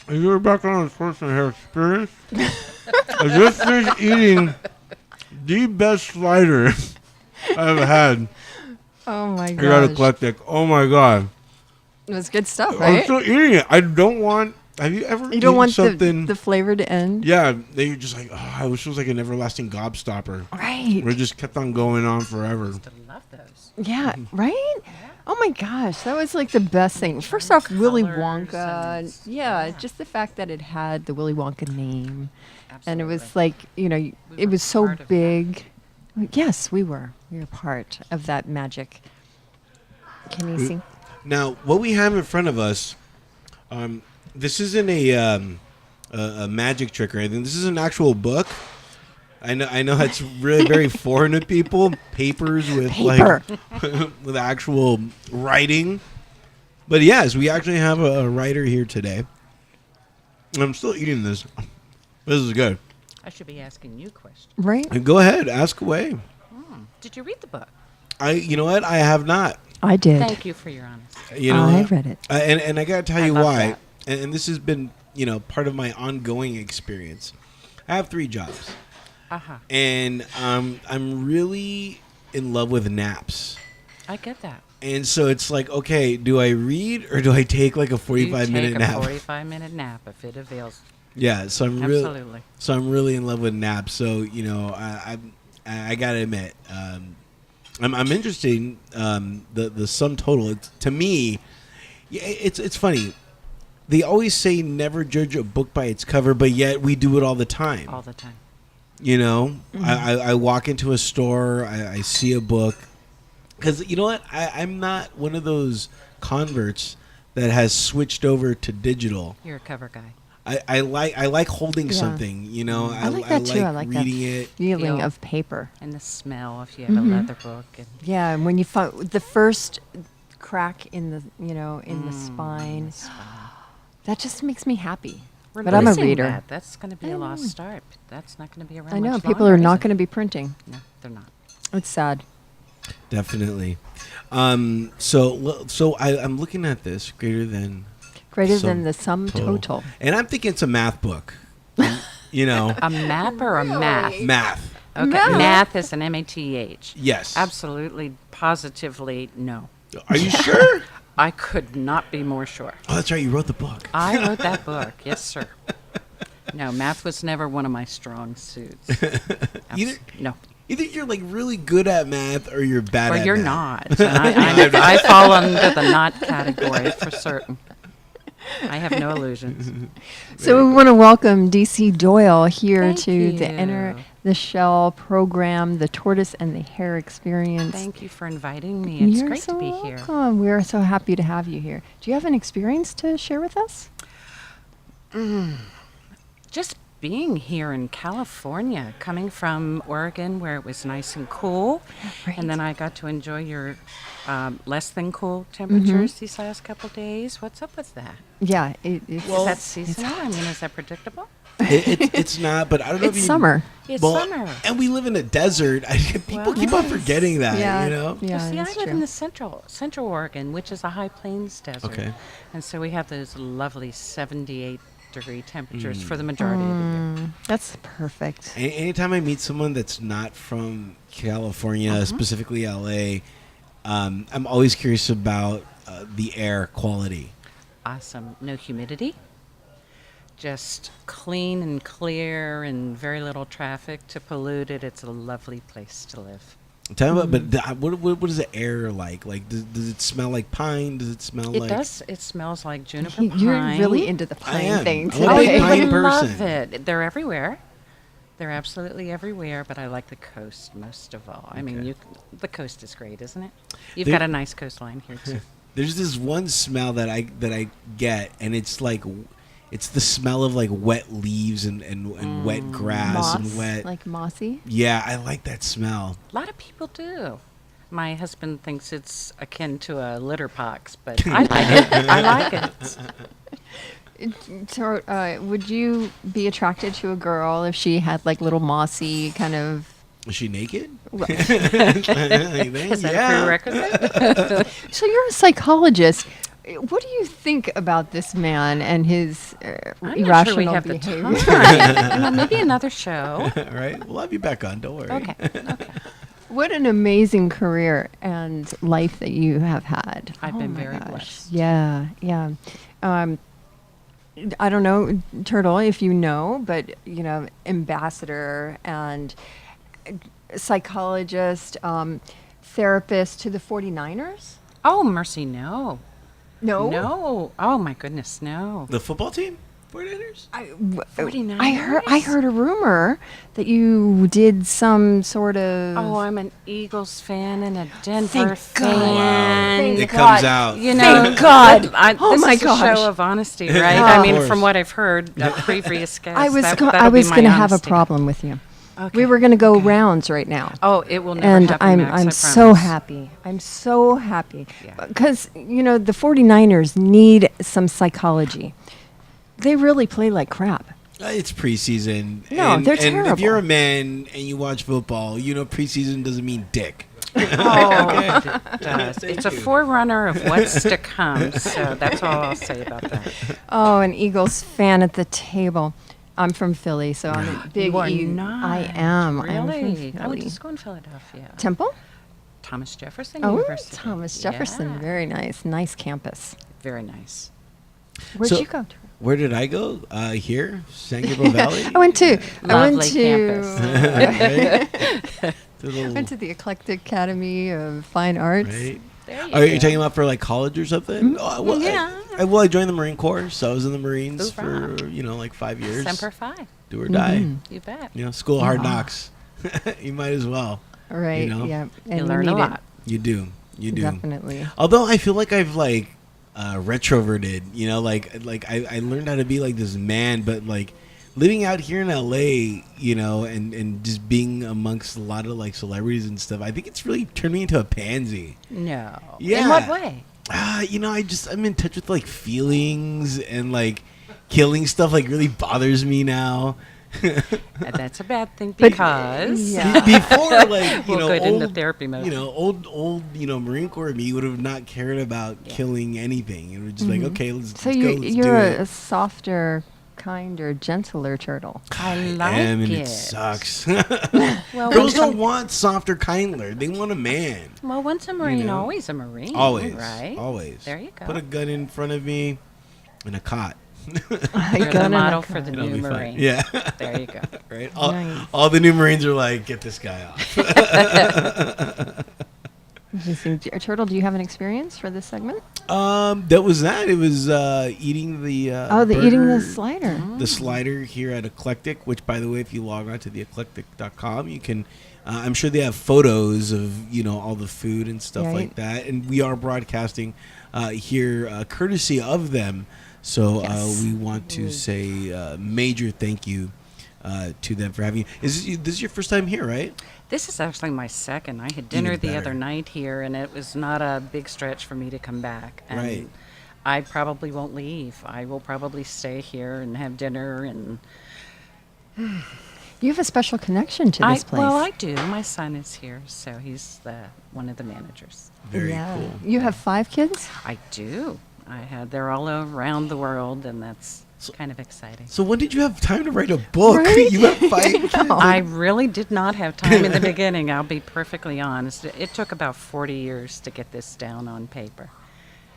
You're back on the Tortoise The Hare experience. I just finished eating the best slider I've had Oh my here at gosh. Eclectic. Oh my god. It was good stuff, I'm right? still eating it. I don't want. Have you ever You don't eaten want something? the flavor to end? Yeah, they just like, oh, I wish it was like an everlasting gobstopper. Right. Where it just kept on going on forever. Used to love those. Yeah, right? Oh my gosh, that was like the best thing. First off, Willy Colors Wonka. and- Yeah, yeah. just the fact that it had the Willy Wonka name. Absolutely. And it was like, you know, We it were was so part of that. big. Yes, we were. We were part of that magic. Can you see? Now, what we have in front of us, this isn't a magic trick or anything. This is an actual book. I know that's really very foreign to people. Papers with Paper. like with actual writing. But yes, we actually have a writer here today. I'm still eating this. This is good. I should be asking you questions. Right? And go ahead, ask away. Did you read the book? You know what? I have not. I did. Thank you for your honesty. You know, I read it. and I gotta tell I you love why. that. And this has been part of my ongoing experience. I have 3 jobs. Uh-huh. And I'm really in love with naps. I get that. And so it's like, okay, do I read or do I take like a 45-minute you take nap? a 45-minute nap if it avails. Yeah, so I'm Absolutely. really in love with naps. So I gotta admit, I'm interested in the sum total. To me, it's funny. They always say never judge a book by its cover, but yet we do it all the time. All the time. You know, I walk into a store, I see a book. Because you know what? I'm not one of those converts that has switched over to digital. You're a cover guy. I like holding Yeah. something, you know. I like that too. I like that reading it. feeling Feel. of paper. And the smell if you have a leather book. And Yeah, and when you find the first crack in the, in the spine, that just makes me happy. we're But I'm a losing reader. that. That's going to be I a lost know. start. That's not going to be around I know much people longer, are is not it? going to be printing. No, they're not. It's sad. Definitely. So I'm looking at this greater than, Greater Sum than the sum total. and I'm thinking it's a math book. You know, A map or a math? math. Okay, Math. math is an M-A-T-H. Yes. Absolutely, positively, no. Are you sure? I could not be more sure. Oh, that's right. You wrote the book. I wrote that book, yes, sir. No, math was never one of my strong suits. Either- No. Either you're like really good at math or you're bad Or at you're math. not. And I fall under the not category for certain. I have no illusions. So we want to welcome DC Doyel here Thank to the you. Enter the Shell program, the Tortoise and the Hare experience. Thank you for inviting me. It's You're great so to be here. welcome. We're so happy to have you here. Do you have an experience to share with us? Just being here in California, coming from Oregon where it was nice and cool, Right. and then I got to enjoy your less than cool temperatures these last couple days. What's up with that? Yeah, it's, Is that seasonal? I mean, is that predictable? It's not, but I don't know it's if you... summer. It's Well, summer. And we live in a desert. People Well, keep on yes. forgetting that, Yeah, you know? yeah, Well, see, I that's live true. in the central Oregon, which is a high plains desert. Okay. And so we have those lovely 78-degree temperatures for the majority of the year. That's perfect. Anytime I meet someone that's not from California, specifically LA, I'm always curious about the air quality. Awesome. No humidity. Just clean and clear and very little traffic to pollute it. It's a lovely place to live. Tell me about, but what is the air like? Like, does it smell like pine? Does it smell It like... does. It smells like juniper pine. You're really into the I pine am. thing I'm a Oh, big today. you pine would love person. it. They're everywhere. They're absolutely everywhere, but I like the coast most of all. I mean, Okay. the coast is great, isn't it? You've There- got a nice coastline here too. There's this one smell that I get, and it's like... It's the smell of like wet leaves and wet grass Moss, and wet... like mossy. Yeah, I like that smell. A lot of people do. My husband thinks it's akin to a litter box, but I like it. I like it. So, would you be attracted to a girl if she had like little mossy kind of? Is she naked? Well, Is that a prerequisite? so you're a psychologist. what do you think about this man and his I'm irrational not sure we have behavior? the time. Maybe another show. Right? We'll have you back on. Don't worry. Okay. What an amazing career and life that you have had. I've been my very gosh. blessed. Yeah, yeah. I don't know, Turtle, if you know, but ambassador and psychologist, therapist to the 49ers. Oh, mercy, no. No, No. Oh, my goodness, no. The football team? 49ers? 49ers? I heard a rumor that you did some sort of. Oh, I'm an Eagles fan and a Denver Thank God. fan. Thank It God. comes out. You know, Thank God. Oh Oh this my is gosh. a show of honesty, right? Oh. I Of mean, course. from what I've heard, previous guests. I was that'll be my going to have a honesty. problem with you. Okay. We were going to go rounds right now. Oh, it will never And happen, Max, I I'm so promise. happy. I'm so happy. Yeah. Because, the 49ers need some psychology. They really play like crap. It's preseason. No, and, they're and if terrible. you're a man and you watch football, preseason doesn't mean dick. Oh, it does. Thank It's a you. forerunner of what's to come. So that's all I'll say about that. Oh, an Eagles fan at the table. I'm from Philly, so I'm a big You are E- not. I am. I am from Really? I went Philly. to school in Philadelphia. Temple? Thomas Jefferson Oh, University. Thomas Jefferson. Yeah. Very nice. Nice campus. Very nice. Where'd So- you go to? Where did I go? Here? San Gabriel Valley? I went to. Lovely campus. Right? The little- Went to the Eclectic Academy of Fine Arts. right? There you Are you go. talking about for like college or something? Oh, well, Yeah. I joined the Marine Corps, so I was in the Marines Hoorah. for like 5 years. Semper Fi. Do or die. Mm-hmm. You bet. School of hard Ah. knocks. You might as well. Right. know? Yeah. You And learn a need it. lot. You do. You do. Definitely. Although I feel like I've retroverted, I learned how to be like this man, but like living out here in LA, and just being amongst a lot of like celebrities and stuff, I think it's really turned me into a pansy. No. Yeah. In what way? I'm in touch with like feelings, and like killing stuff like really bothers me now. That's a bad thing But- because Yeah. Before, like, We'll get old, into therapy mode. old, Marine Corps me would have not cared about killing anything. It was just like, okay, let's So go, let's you're do it. a softer, kinder, gentler turtle. I like am, and it. it sucks. Well, Girls once don't want softer, kinder. They want a man. Well, once a Marine, know? always a Marine. Always, Right? always. There you go. Put a gun in front of me and a cot. I You're got the an model icon. for the It'll new be fine. Marine. Yeah. There you go. Right. Nice. All the new Marines are like, get this guy off. Interesting. Turtle, do you have an experience for this segment? That was that. It was eating the Eating the burger, slider. the slider here at Eclectic. Which, by the way, if you log on to theeclectic.com, you can. I'm sure they have photos of all the food and stuff Right. like that. And we are broadcasting here, courtesy of them. So Yes. we want to say major thank you to them for having you. This is your first time here, right? This is actually my second. I had dinner the better. other night here, and it was not a big stretch for me to come back. And Right. I probably won't leave. I will probably stay here and have dinner. And You have a special connection to this place. Well, I do. My son is here, so he's one of the managers. Very Yeah. cool. You have 5 kids? I do. They're all around the world, and that's kind of exciting. So when did you have time to write a book? Right? You have 5 kids. I really did not have time in the beginning. I'll be perfectly honest. It took about 40 years to get this down on paper.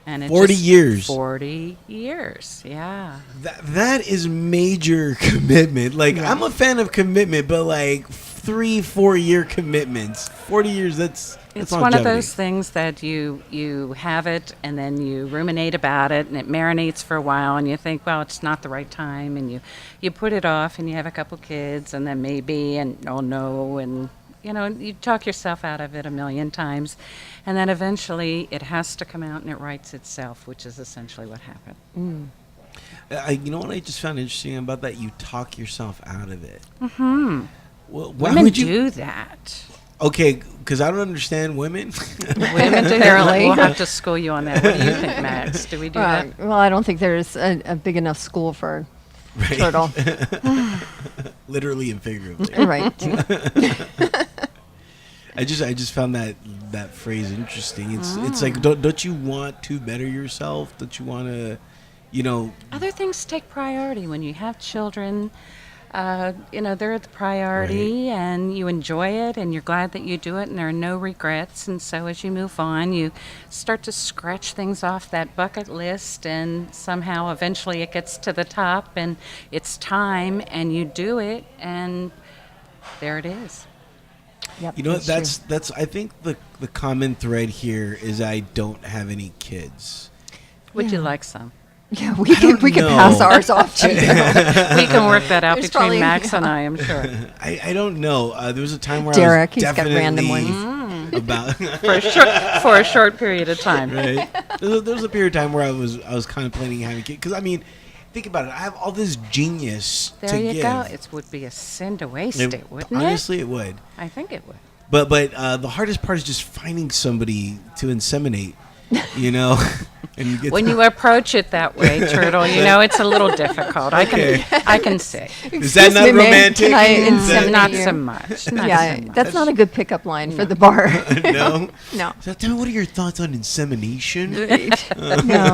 And 40 years? 40 years, yeah. That is major commitment. Like, I'm a fan of commitment, but like 3-4 year commitments, 40 years. That's It's longevity. one of those things that you have it and then you ruminate about it and it marinates for a while and you think, well, it's not the right time, and you put it off and you have a couple kids and then maybe and oh no, and you talk yourself out of it a million times, and then eventually it has to come out and it writes itself, which is essentially what happened. You know what I just found interesting about that? You talk yourself out of it. Hmm. Well, why Women would you? do that. Okay, because I don't understand women. Women do Apparently. We'll have to school you on that. What do you think, Max? Do we do that? Well, I don't think there's a big enough school for Right. turtle. Literally and figuratively. Right. I just found that phrase interesting. It's like don't you want to better yourself? Don't you want to, you know? Other things take priority when you have children. They're the priority, and you enjoy it, and you're glad that you do it, and there are no regrets. And so as you move on, you start to scratch things off that bucket list, and somehow eventually it gets to the top, and it's time, and you do it, and there it is. Yep, You know what? true. That's I think the common thread here is I don't have any kids. Would you Yeah. like some? Yeah, we could don't pass know. ours off to you. We can work that out There's between probably- Max and yeah. I, I'm sure. I don't know. There was a time where Derek, I was he's got definitely random ones. about For a short period of time. right. There was a period of time where I was contemplating having kids because I mean, think about it. I have all this genius There to you give. go. It would be a sin to waste it, wouldn't honestly, it would. it? I think it would. But the hardest part is just finding somebody to inseminate. You know, and you get When you approach it that way, Turtle, it's a little difficult. Okay. I can say. Is that Excuse not me, ma'am, romantic? can I Is that- inseminate Not you? so much. Not Yeah, so much. that's not a good pickup line for the bar. No. No. So tell me, what are your thoughts on insemination? No.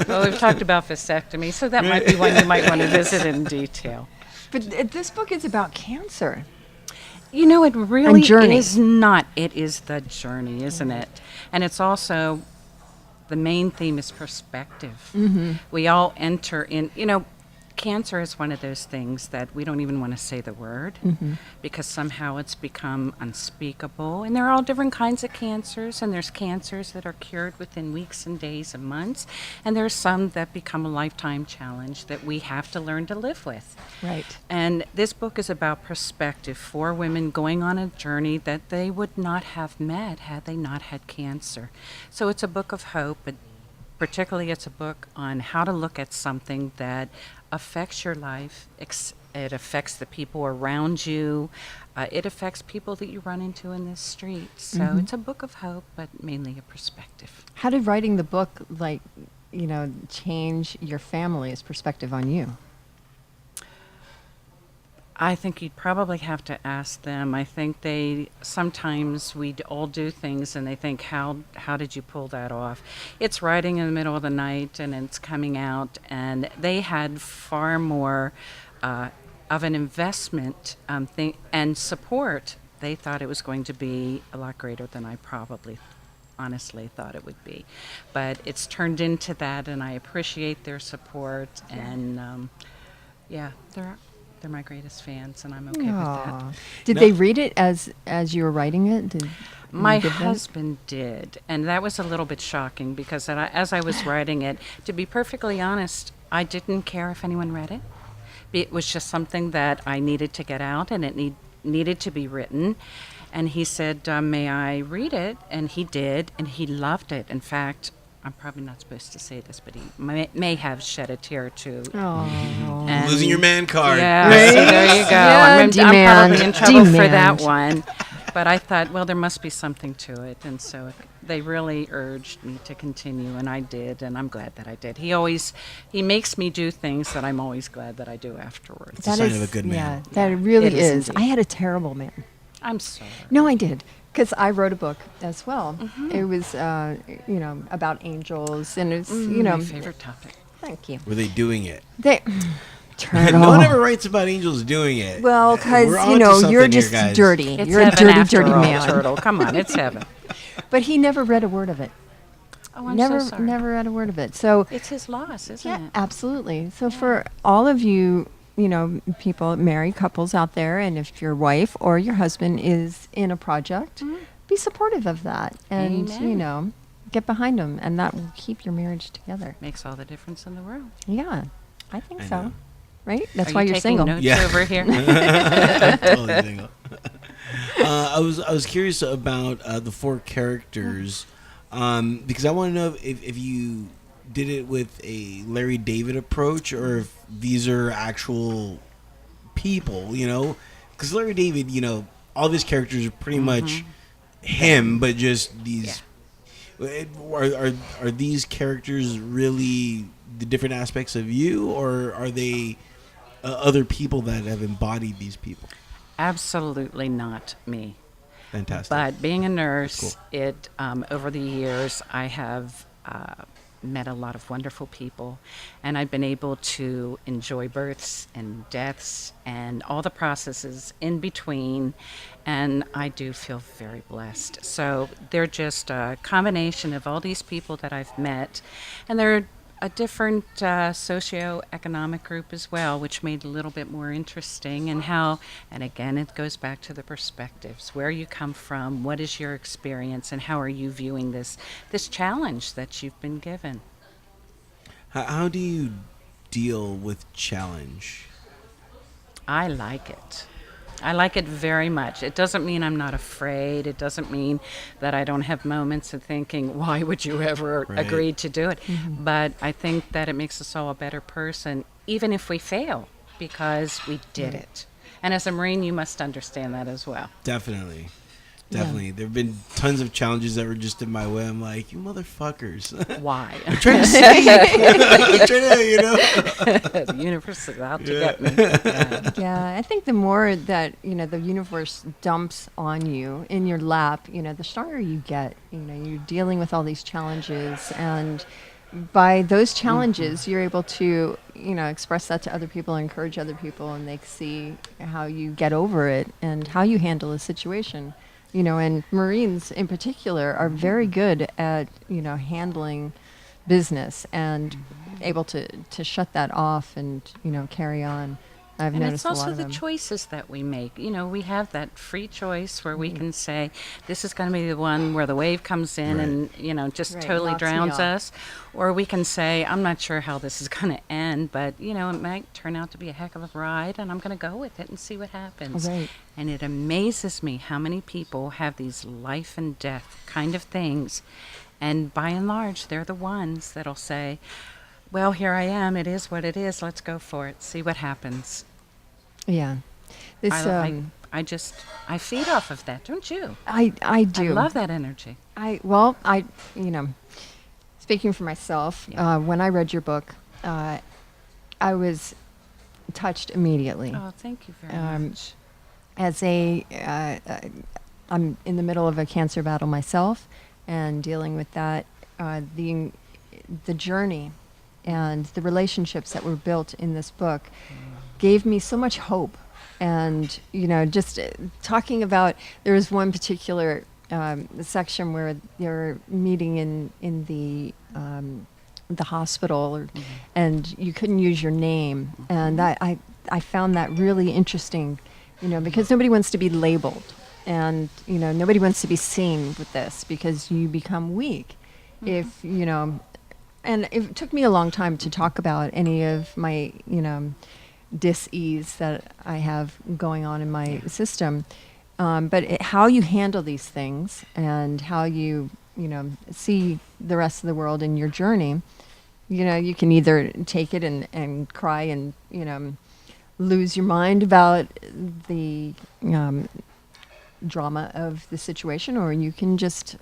Well, we've talked about vasectomy, so that might be one you might want to visit in detail. But this book is about cancer. It really journey. is not. It is the journey, isn't it? And it's also, the main theme is perspective. We all enter in, cancer is one of those things that we don't even want to say the word because somehow it's become unspeakable. And there are all different kinds of cancers, and there's cancers that are cured within weeks and days and months, and there's some that become a lifetime challenge that we have to learn to live with. Right. And this book is about perspective for women going on a journey that they would not have met had they not had cancer. So it's a book of hope, but particularly it's a book on how to look at something that affects your life. It affects the people around you. It affects people that you run into in the street. So it's a book of hope, but mainly a perspective. How did writing the book, change your family's perspective on you? I think you'd probably have to ask them. I think sometimes we all do things and they think, how did you pull that off? It's writing in the middle of the night and it's coming out, and they had far more of an investment and support. They thought it was going to be a lot greater than I probably honestly thought it would be. But it's turned into that, and I appreciate their support, and they're my greatest fans, and I'm okay with that. Aw. Did No. they read it as you were writing it? Did My you give them- husband did, and that was a little bit shocking because as I was writing it, to be perfectly honest, I didn't care if anyone read it. It was just something that I needed to get out, and it needed to be written. And he said, may I read it? And he did, and he loved it. In fact, I'm probably not supposed to say this, but he may have shed a tear or two. Oh. And Losing your man card. Yeah, Right? see, there you go. Yeah, I'm demand, probably in trouble for that demand. one. But I thought, well, there must be something to it. And so they really urged me to continue, and I did, and I'm glad that I did. He makes me do things that I'm always glad that I do afterwards. It's a sign of a good man. Yeah, that really It is is. indeed. I had a terrible man. I'm sorry. No, I did. Because I wrote a book as well. Mm-hmm. It was, about angels, and it's, My favorite topic. Thank you. Were they doing it? They, Turtle. No one ever writes about angels doing it. Well, because We're onto you're something here, just guys. dirty. It's You're a heaven dirty, after dirty all, man. Turtle. Come on, it's heaven. But he never read a word of it. Oh, I'm never, so sorry. never read a word of it. So It's his loss, isn't yeah, it? absolutely. So for all of you, people, married couples out there, and if your wife or your husband is in a project, be supportive of that, and Amen. get behind them, and that will keep your marriage together. Makes all the difference in the world. Yeah, I think I so. know. Right? That's Are why you you're taking single. notes Yeah. over here? Totally single. I was curious about the four characters because I want to know if you did it with a Larry David approach or if these are actual people, because Larry David, all of his characters are pretty much him, but just these. Are these characters really the different aspects of you, or are they other people that have embodied these people? Absolutely not me. Fantastic. But being a nurse, Cool. it over the years I have met a lot of wonderful people, and I've been able to enjoy births and deaths and all the processes in between, and I do feel very blessed. So they're just a combination of all these people that I've met, and they're a different socioeconomic group as well, which made it a little bit more interesting. And how, and again, it goes back to the perspectives, where you come from, what is your experience, and how are you viewing this challenge that you've been given. How do you deal with challenge? I like it. I like it very much. It doesn't mean I'm not afraid. It doesn't mean that I don't have moments of thinking, why would you ever Right. agree to do it? But I think that it makes us all a better person, even if we fail, because we did it. And as a Marine, you must understand that as well. Definitely. Definitely. There have been tons of challenges that were just in my way. I'm like, you motherfuckers. Why? I'm trying to see. I'm trying to, The universe is out to Yeah. get me. Yeah. Yeah, I think the more that, the universe dumps on you in your lap, the stronger you get. You're dealing with all these challenges, and by those challenges, you're able to, express that to other people, encourage other people, and they see how you get over it and how you handle a situation. And Marines in particular are very good at, handling business and able to shut that off and, carry on. I've And noticed it's a lot also of the them. choices that we make. We have that free choice where we can say, this is going to be the one where the wave comes in Right. and, just Right, totally knocks me drowns off. us. Or we can say, I'm not sure how this is going to end, but, it might turn out to be a heck of a ride, and I'm going to go with it and see what happens. Right. And it amazes me how many people have these life and death kind of things. And by and large, they're the ones that'll say, well, here I am. It is what it is. Let's go for it. See what happens. Yeah. This, I feed off of that, don't you? I do. I love that energy. Speaking for myself, Yeah. when I read your book, I was touched immediately. Oh, thank you very Um, much. As I'm in the middle of a cancer battle myself, and dealing with that, the journey and the relationships that were built in this book gave me so much hope. And just talking about, there was one particular section where they were meeting in the hospital, and you couldn't use your name, and that I found that really interesting, because nobody wants to be labeled, and nobody wants to be seen with this, because you become weak if and it took me a long time to talk about any of my dis-ease that I have going on in my system, but how you handle these things and how you see the rest of the world in your journey, you can either take it and cry and lose your mind about the drama of the situation, or you can just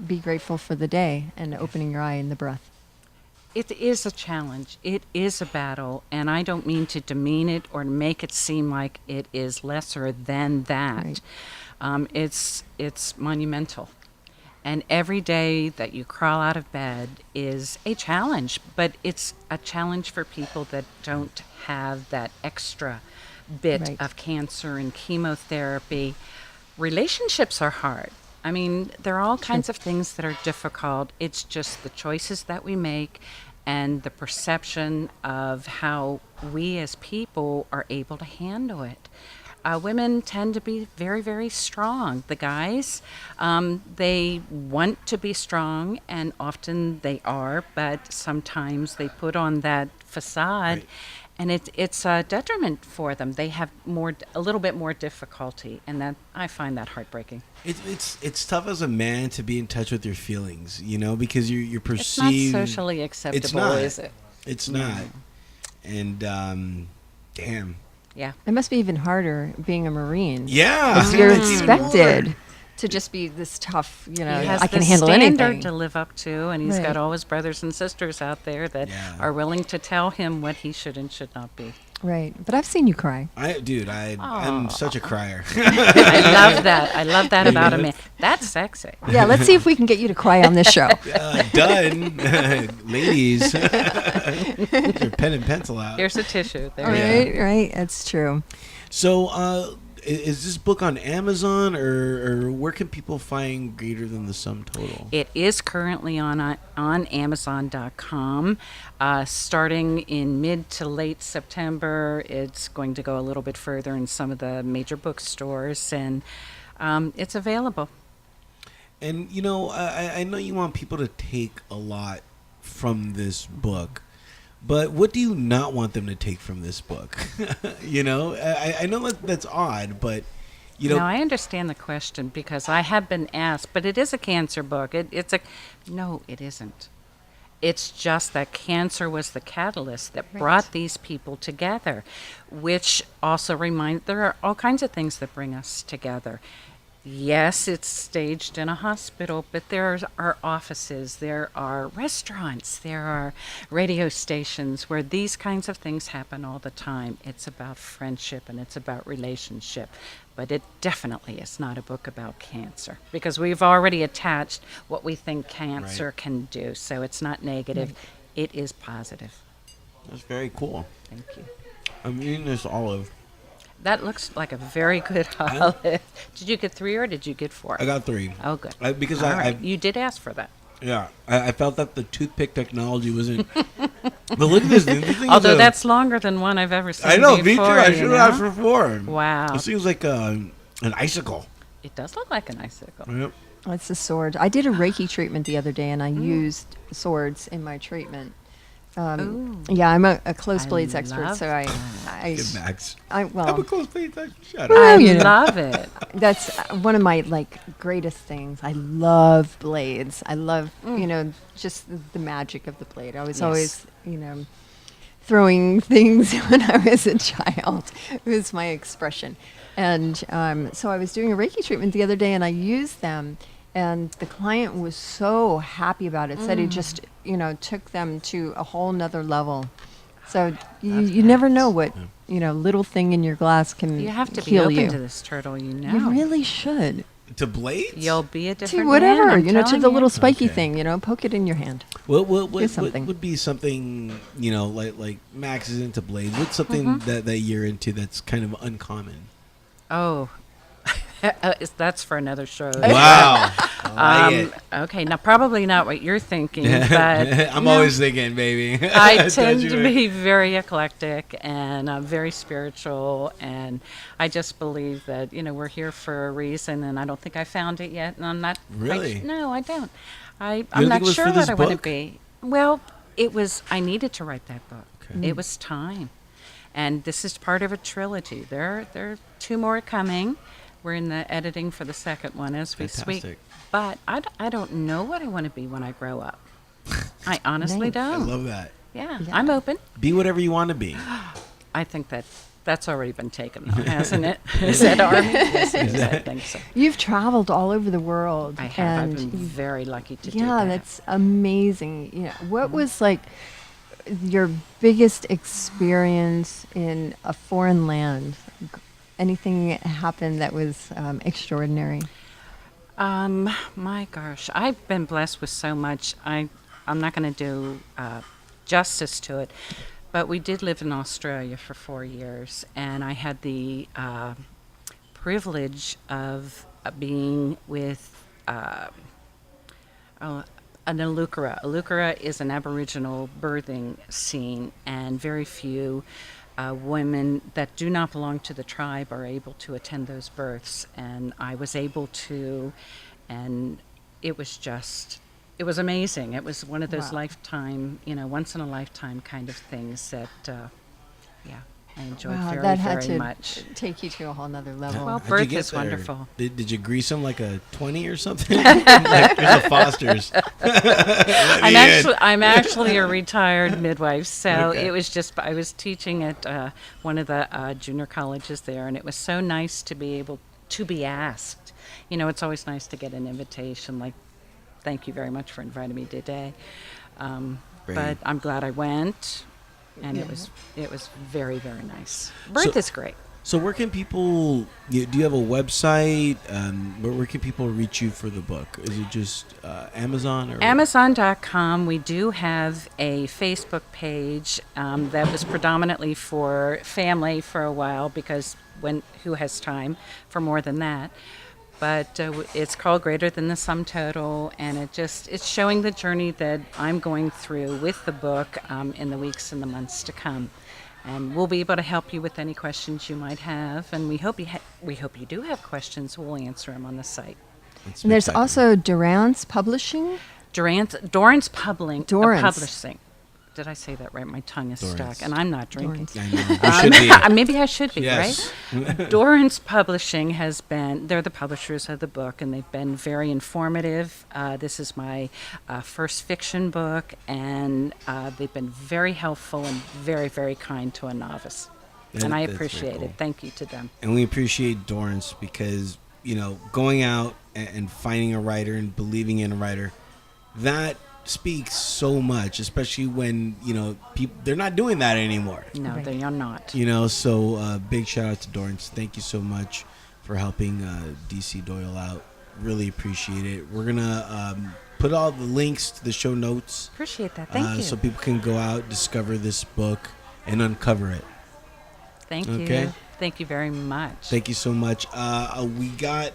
be grateful for the day and opening your eye and the breath. It is a challenge. It is a battle, and I don't mean to demean it or make it seem like it is lesser than that. Right. It's monumental. And every day that you crawl out of bed is a challenge, but it's a challenge for people that don't have that extra bit Right. of cancer and chemotherapy. Relationships are hard. I mean, there are all kinds of things that are difficult. It's just the choices that we make and the perception of how we as people are able to handle it. Women tend to be very, very strong. The guys, they want to be strong, and often they are, but sometimes they put on that facade, Right. and it's a detriment for them. They have a little bit more difficulty, and that I find that heartbreaking. It's tough as a man to be in touch with your feelings, because you're It's not perceived. socially acceptable, It's not. is it? It's not. And damn. Yeah. It must be even harder being a Marine. Yeah. Because you're It's even more. expected to just be this tough, He has I can this handle standard anything. to live up to, and he's Right. got all his brothers and sisters out there that Yeah. are willing to tell him what he should and should not be. Right. But I've seen you cry. I'm such a crier. I love that. I love that about a man. That's sexy. Yeah, let's see if we can get you to cry on this show. Done, ladies. Get your pen and pencil out. Here's a tissue. There All you go. right, right. That's true. So, is this book on Amazon, or where can people find Greater Than the Sum Total? It is currently on Amazon.com. Starting in mid to late September, it's going to go a little bit further in some of the major bookstores, and it's available. And I know you want people to take a lot from this book, but what do you not want them to take from this book? I know that's odd, but No, I understand the question because I have been asked, but it is a cancer book. No, it isn't. It's just that cancer was the catalyst that brought these people together, which also there are all kinds of things that bring us together. Yes, it's staged in a hospital, but there are offices, there are restaurants, there are radio stations where these kinds of things happen all the time. It's about friendship and it's about relationship, but it definitely is not a book about cancer because we've already attached what we think cancer can do, so it's not negative. It is positive. that's very cool. Thank you. I'm eating this olive. That looks like a very good olive. Did you get 3 or did you get 4? I got 3. Oh, good. Because All I right. You did ask for that. I felt that the toothpick technology wasn't. But look at this. The thing Although is, that's longer than one I've ever seen I know, before. me too. I you should know? have asked for 4. Wow. It seems like an icicle. It does look like an icicle. Yep. It's the sword. I did a Reiki treatment the other day, and I used swords in my treatment. Yeah, I'm a closed I blades expert, love so I Good Max. I I'm a well, close plate. Shut Well, up. I you know. love it. that's one of my greatest things. I love blades. I love just the magic of the blade. I was Yes. always throwing things when I was a child. It was my expression, and so I was doing a Reiki treatment the other day, and I used them. And the client was so happy about it. Said it just, took them to a whole nother level. So you never know what, little thing in your glass can You have to be heal open you. to this turtle, you know. You really should. To blades? You'll be a different To whatever, man, I'm to telling the you. little spiky Okay. thing, poke it in your hand. What Here's something. would be something, like Max is into blades. What's something that you're into that's kind of uncommon? Oh, that's for another show. Wow. I like it. Okay, now probably not what you're thinking, but I'm always thinking, baby. I Don't tend you to worry. be very eclectic and very spiritual, and I just believe that we're here for a reason, and I don't think I found it yet, and I'm not Really? No, I don't. I'm don't not think it was sure for this what I want to book? be. Well, it was. I needed to write that book. Okay. It was time, and this is part of a trilogy. There are 2 more coming. We're in the editing for the second one as we speak. Fantastic. But I don't know what I want to be when I grow up. I honestly Nice. I don't. love that. Yeah, Yeah. I'm open. Be whatever you want to be. I think that's already been taken, though, hasn't it? Is that Army? Yes, it is. I think so. You've traveled all over the world. I have. And I've been you've- very lucky to do yeah, that. that's amazing. What was your biggest experience in a foreign land? Anything happened that was extraordinary? My gosh, I've been blessed with so much. I'm not going to do justice to it, but we did live in Australia for 4 years, and I had the privilege of being with an Alukara. Alukara is an Aboriginal birthing scene, and very few women that do not belong to the tribe are able to attend those births. And I was able to, and it was amazing. It was one of those Wow. lifetime, once in a lifetime kind of things that, I enjoyed Wow, very, that had very to much. take you to a whole nother level. Well, How'd you birth get is there? wonderful. Did you grease him like a 20 or something? Like, there's a Foster's. I'm actually a retired midwife, so Okay. it was just I was teaching at one of the junior colleges there, and it was so nice to be able to be asked it's always nice to get an invitation. Like, thank you very much for inviting me today. Great. But I'm glad I went, and it was very, very nice. Birth is great. So where can people? Do you have a website? Where can people reach you for the book? Is it just Amazon or Amazon.com. We do have a Facebook page that was predominantly for family for a while, because who has time for more than that? But it's called Greater Than the Sum Total, and it's showing the journey that I'm going through with the book in the weeks and the months to come. And we'll be able to help you with any questions you might have, and we hope you do have questions. We'll answer them on the site. And there's also Durance Publishing. Dorrance Publishing. Dorrance. Did I say that right? My tongue is Dorrance. stuck, and I'm not drinking. I know. You should be. Maybe I should be, Yes. right? Dorrance Publishing they're the publishers of the book, and they've been very informative. This is my first fiction book, and they've been very helpful and very, very kind to a novice. And I That's very appreciate cool. it. Thank you to them. And we appreciate Dorrance because, going out and finding a writer and believing in a writer, that speaks so much, especially when, people, they're not doing that anymore. No, Right. they are not. So big shout out to Dorrance. Thank you so much for helping DC Doyel out. Really appreciate it. We're going to put all the links to the show notes. Appreciate that. Thank you. So people can go out, discover this book, and uncover it. Thank Okay. you. Thank you very much. Thank you so much. We got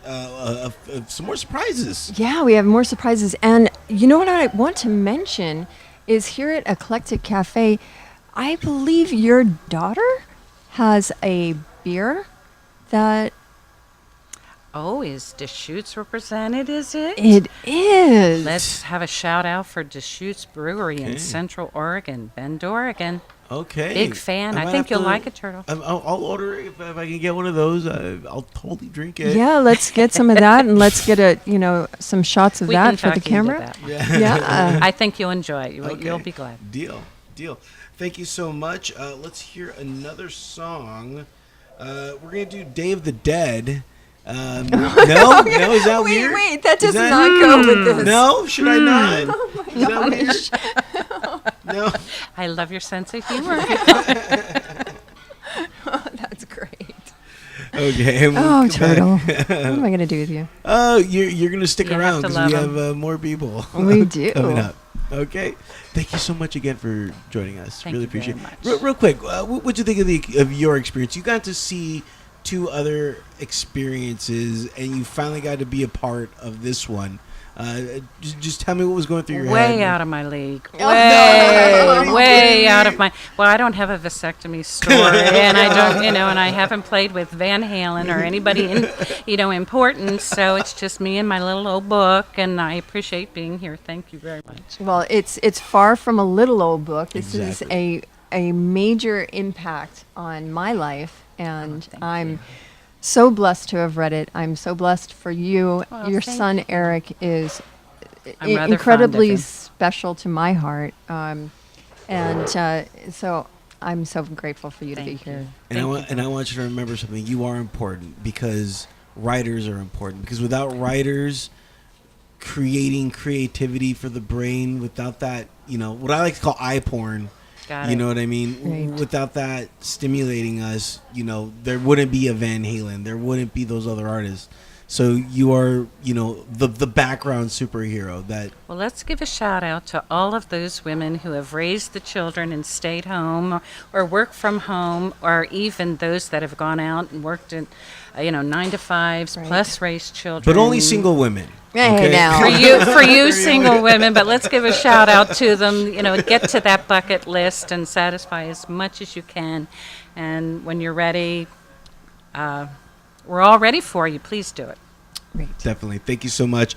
some more surprises. Yeah, we have more surprises. And you know what I want to mention is here at Eclectic Cafe, I believe your daughter has a beer that Oh, is Deschutes represented, is it? it is. Let's have a shout out for Deschutes Brewery Okay. in Central Oregon, Bend, Oregon. Okay. Big fan. I might think have you'll to- like it, Turtle. I'll order it if I can get one of those. I'll totally drink it. Yeah, let's get some of that and let's get some shots of We that can for the talk into camera. that one. Yeah. Yeah. I think you'll enjoy it. You'll Okay. be glad. Deal. Thank you so much. Let's hear another song. We're gonna do Day of the Dead. No, is that weird? Wait, that does Is that- not go with this. No, should I not? Oh my Is that weird? gosh. No. I love your sense of humor. That's great. Okay. and we'll Oh, come Turtle. back. What am I going to do with you? Oh, you're gonna stick You have around to because we love have more people. We do. coming up. Okay. Thank you so much again for joining us. Thank really you very appreciate it. much. Real quick, what'd you think of your experience? You got to see 2 other experiences, and you finally got to be a part of this one. Just tell me what was going through your head. Way out of my league. no. Are you Way kidding out me? of my. Well, I don't have a vasectomy story, and I don't, and I haven't played with Van Halen or anybody, important. So it's just me and my little old book, and I appreciate being here. Thank you very much. Well, it's far from a little old book. This is Exactly. a major impact on my life, and thank I'm so blessed to have read it. I'm so blessed for you. Well, Your thank son you. Eric is I'm rather incredibly fond of him. special to my heart, so I'm so grateful for you to be Thank you. here. And I want you to remember something. You are important because writers are important. Because without writers creating creativity for the brain, without that, what I like to call eye porn. Got You it. know what I mean? Right. Without that stimulating us, there wouldn't be a Van Halen. There wouldn't be those other artists. So you are, the background superhero that. Well, let's give a shout out to all of those women who have raised the children and stayed home or worked from home, or even those that have gone out and worked in, 9 to 5s, Right. plus raised children. But only single women. Hey, now. For you single women, but let's give a shout out to them. Get to that bucket list and satisfy as much as you can. And when you're ready, we're all ready for you. Please do it. Great. Definitely. Thank you so much.